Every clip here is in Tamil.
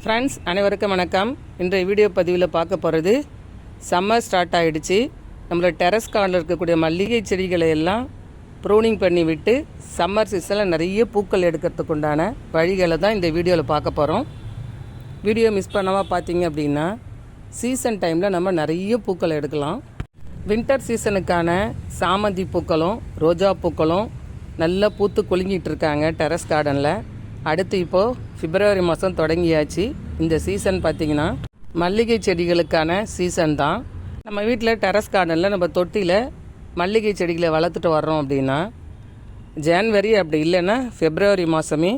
ஃப்ரெண்ட்ஸ் அனைவருக்கும் வணக்கம். இன்றைய வீடியோ பதிவில் பார்க்க போகிறது சம்மர் ஸ்டார்ட் ஆகிடுச்சு. நம்மளோட டெரஸ் கார்டில் இருக்கக்கூடிய மல்லிகை செடிகளை எல்லாம் ப்ரூனிங் பண்ணி விட்டு சம்மர் சீசனில் நிறைய பூக்கள் எடுக்கிறதுக்கு உண்டான வழிகளை தான் இந்த வீடியோவில் பார்க்க போகிறோம். வீடியோ மிஸ் பண்ணாமல் பார்த்தீங்க அப்படின்னா சீசன் டைமில் நம்ம நிறைய பூக்கள் எடுக்கலாம். வின்டர் சீசனுக்கான சாமந்தி பூக்களும் ரோஜா பூக்களும் நல்லா பூத்து குலுங்கிட்டு இருக்காங்க டெரஸ் கார்டனில். அடுத்து இப்போது பிப்ரவரி மாதம் தொடங்கியாச்சு. இந்த சீசன் பார்த்திங்கன்னா மல்லிகை செடிகளுக்கான சீசன் தான். நம்ம வீட்டில் டெரஸ் கார்டனில் நம்ம தொட்டியில் மல்லிகை செடிகளை வளர்த்துட்டு வர்றோம் அப்படின்னா ஜான்வரி அப்படி இல்லைன்னா பிப்ரவரி மாதமே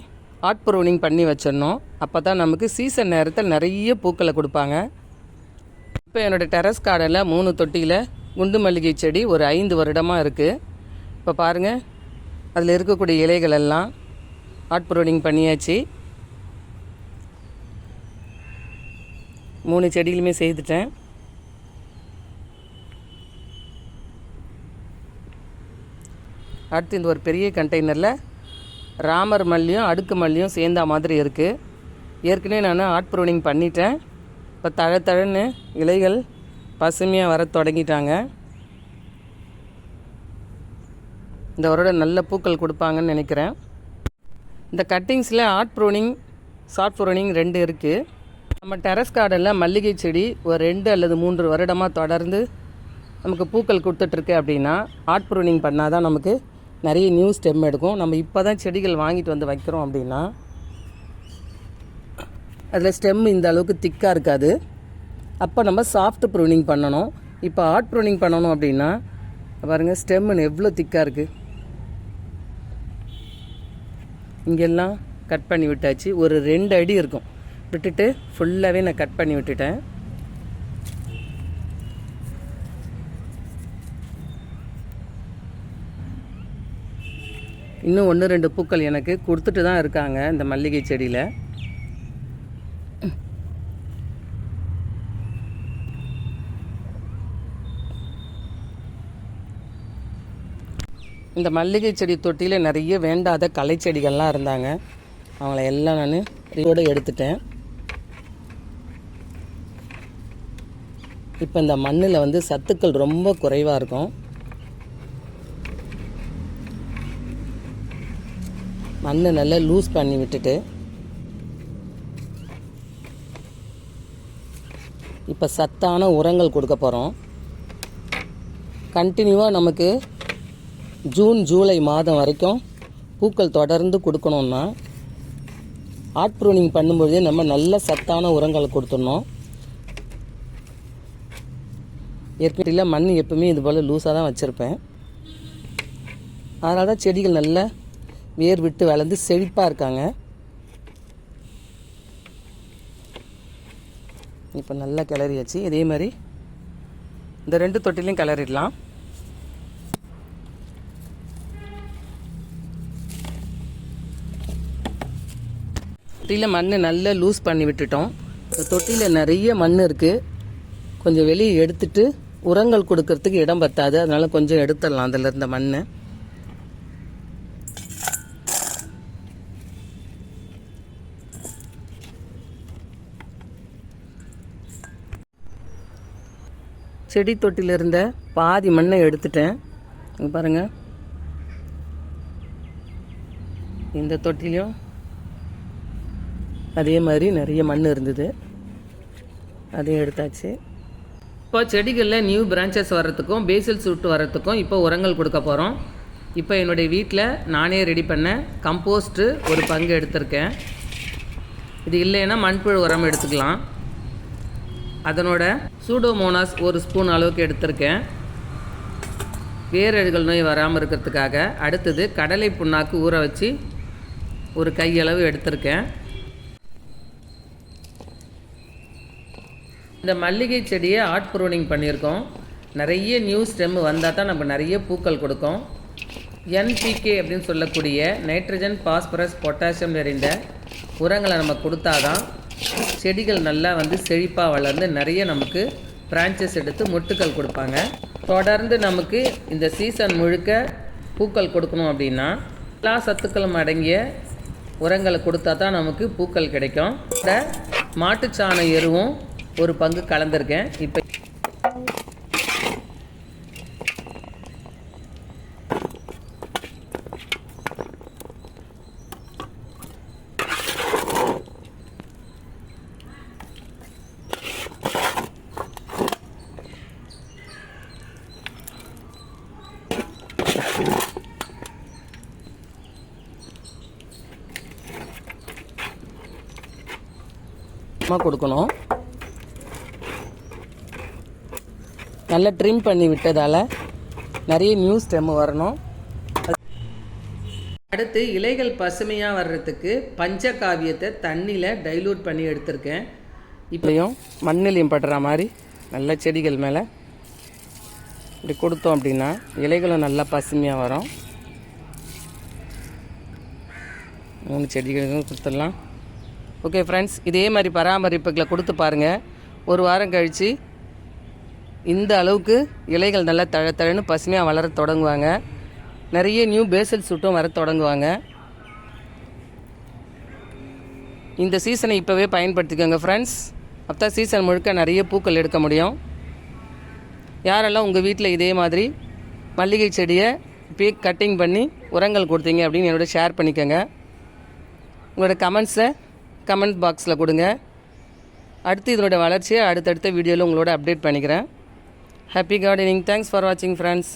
ஆட் ப்ரூனிங் பண்ணி வச்சிடணும். அப்போ தான் நமக்கு சீசன் நேரத்தில் நிறைய பூக்களை கொடுப்பாங்க. இப்போ என்னோடய டெரஸ் கார்டனில் 3 தொட்டியில் குண்டு மல்லிகை செடி ஒரு 5 வருடமாக இருக்குது. இப்போ பாருங்கள், அதில் இருக்கக்கூடிய இலைகள் எல்லாம் ஆட் ப்ரூனிங் பண்ணியாச்சு. 3 செடியிலுமே செய்துட்டேன். அடுத்து இந்த ஒரு பெரிய கண்டெய்னரில் ராமர் மல்லியும் அடுக்கு மல்லியும் சேர்ந்த மாதிரி இருக்குது. ஏற்கனவே நான் ஆட் ப்ரூனிங் பண்ணிட்டேன். இப்போ தழன்னு இலைகள் பசுமையாக வர தொடங்கிட்டாங்க. இந்த வருடம் நல்ல பூக்கள் கொடுப்பாங்கன்னு நினைக்கிறேன். இந்த கட்டிங்ஸில் ஆட் ப்ரூனிங் ஷார்ட் ப்ரூனிங் 2 இருக்குது. நம்ம டெரஸ் கார்டனில் மல்லிகை செடி ஒரு 2 அல்லது 3 வருடமாக தொடர்ந்து நமக்கு பூக்கள் கொடுத்துட்ருக்கு அப்படின்னா ஆட் ப்ரூனிங் பண்ணால் தான் நமக்கு நிறைய நியூ ஸ்டெம் எடுக்கும். நம்ம இப்போ தான் செடிகள் வாங்கிட்டு வந்து வைக்கிறோம் அப்படின்னா அதில் ஸ்டெம் இந்த அளவுக்கு திக்காக இருக்காது. அப்போ நம்ம சாஃப்ட் ப்ரூனிங் பண்ணணும். இப்போ ஆட் ப்ரூனிங் பண்ணணும் அப்படின்னா பாருங்கள், ஸ்டெம்னு எவ்வளோ திக்காக இருக்குது. இங்கெல்லாம் கட் பண்ணி விட்டாச்சு. ஒரு 2 அடி இருக்கும். விட்டுட்டு ஃபுல்லாகவே நான் கட் பண்ணி விட்டுட்டேன். இன்னும் 1-2 பூக்கள் எனக்கு கொடுத்துட்டு தான் இருக்காங்க இந்த மல்லிகை செடியில். இந்த மல்லிகை செடி தொட்டியில் நிறைய வேண்டாத களை செடிகள்லாம் இருந்தாங்க. அவங்கள எல்லாம் நான் இதோடு எடுத்துட்டேன். இப்போ இந்த மண்ணில் சத்துக்கள் ரொம்ப குறைவாக இருக்கும். மண்ணை நல்லா லூஸ் பண்ணி விட்டுட்டு இப்போ சத்தான உரங்கள் கொடுக்க போகிறோம். கண்டினியூவாக நமக்கு ஜூன் ஜூலை மாதம் வரைக்கும் பூக்கள் தொடர்ந்து கொடுக்கணுன்னா ஆட் ப்ரூனிங் பண்ணும்பொழுதே நம்ம நல்ல சத்தான உரங்களை கொடுத்துடணும். ஏற்கனவே மண் எப்பவுமே இது போல் லூஸாக தான் வச்சுருப்பேன். அதனால தான் செடிகள் நல்லா வேர் விட்டு வளர்ந்து செழிப்பாக இருக்காங்க. இப்போ நல்லா கிளறியாச்சு. இதே மாதிரி இந்த 2 தொட்டிலையும் கிளறிடலாம். தொட்டியில் மண் நல்லா லூஸ் பண்ணி விட்டுட்டோம். இந்த தொட்டியில் நிறைய மண் இருக்குது. கொஞ்சம் வெளியே எடுத்துட்டு உரங்கள் கொடுக்கறதுக்கு இடம் பத்தாது. அதனால் கொஞ்சம் எடுத்துடலாம் அதில் இருந்த மண். செடி தொட்டியில் இருந்த பாதி மண்ணை எடுத்துட்டேன். பாருங்கள், இந்த தொட்டிலையும் அதே மாதிரி நிறைய மண் இருந்தது. அதையும் எடுத்தாச்சு. இப்போ செடிகளில் நியூ பிரான்ச்சஸ் வர்றதுக்கும் பேசில் சூட்டு வர்றதுக்கும் இப்போ உரங்கள் கொடுக்க போகிறோம். இப்போ என்னுடைய வீட்டில் நானே ரெடி பண்ண கம்போஸ்ட்டு ஒரு பங்கு எடுத்திருக்கேன். இது இல்லைன்னா மண்புழு உரம் எடுத்துக்கலாம். அதனோட சூடோமோனாஸ் 1 ஸ்பூன் அளவுக்கு எடுத்திருக்கேன், வேரழுகல் நோய் வராமல் இருக்கிறதுக்காக. அடுத்தது கடலை புண்ணாக்கு ஊற வச்சு ஒரு கையளவு எடுத்திருக்கேன். இந்த மல்லிகை செடியை ஆட் ப்ரூனிங் பண்ணியிருக்கோம். நிறைய நியூ ஸ்டெம் வந்தால் தான் நம்ம நிறைய பூக்கள் கொடுக்கும். NPK அப்படின்னு சொல்லக்கூடிய நைட்ரஜன், பாஸ்பரஸ், பொட்டாசியம் நிறைந்த உரங்களை நம்ம கொடுத்தாதான் செடிகள் நல்லா செழிப்பாக வளர்ந்து நிறைய நமக்கு பிரான்ச்சஸ் எடுத்து மொட்டுக்கள் கொடுப்பாங்க. தொடர்ந்து நமக்கு இந்த சீசன் முழுக்க பூக்கள் கொடுக்கணும் அப்படின்னா எல்லா சத்துக்களும் அடங்கிய உரங்களை கொடுத்தா தான் நமக்கு பூக்கள் கிடைக்கும். மாட்டுச்சாண எருவும் ஒரு பங்கு கலந்துருக்கேன். இப்போ கொடுக்கணும். நல்லா ட்ரிம் பண்ணி விட்டதால் நிறைய நியூ ஸ்டெம் வரணும். அடுத்து இலைகள் பசுமையாக வர்றதுக்கு பஞ்சகாவியத்தை தண்ணியில் டைலூட் பண்ணி எடுத்திருக்கேன். இப்போயும் மண்ணிலையும் படுற மாதிரி நல்ல செடிகள் மேலே இப்படி கொடுத்தோம் அப்படின்னா இலைகளும் நல்லா பசுமையாக வரும். 3 செடிகளுக்கும் கொடுத்துடலாம். ஓகே ஃப்ரெண்ட்ஸ், இதே மாதிரி பராமரிப்புகளை கொடுத்து பாருங்கள். ஒரு வாரம் கழித்து இந்த அளவுக்கு இலைகள் நல்லா தழன்னு பசுமையாக வளர தொடங்குவாங்க. நிறைய நியூ பேசல் சூட்டும் வர தொடங்குவாங்க. இந்த சீசனை இப்போவே பயன்படுத்திக்கோங்க ஃப்ரெண்ட்ஸ். அப்போ தான் சீசன் முழுக்க நிறைய பூக்கள் எடுக்க முடியும். யாரெல்லாம் உங்கள் வீட்டில் இதே மாதிரி மல்லிகை செடியை இப்போயே கட்டிங் பண்ணி உரங்கள் கொடுத்தீங்க அப்படின்னு என்னோட ஷேர் பண்ணிக்கோங்க. உங்களோட கமெண்ட்ஸை கமெண்ட் பாக்ஸில் கொடுங்க. அடுத்து இதனோட வளர்ச்சியை அடுத்தடுத்த வீடியோவில் உங்களோட அப்டேட் பண்ணிக்கிறேன். Happy gardening. தேங்க்ஸ் ஃபார் வாட்சிங் ஃப்ரெண்ட்ஸ்.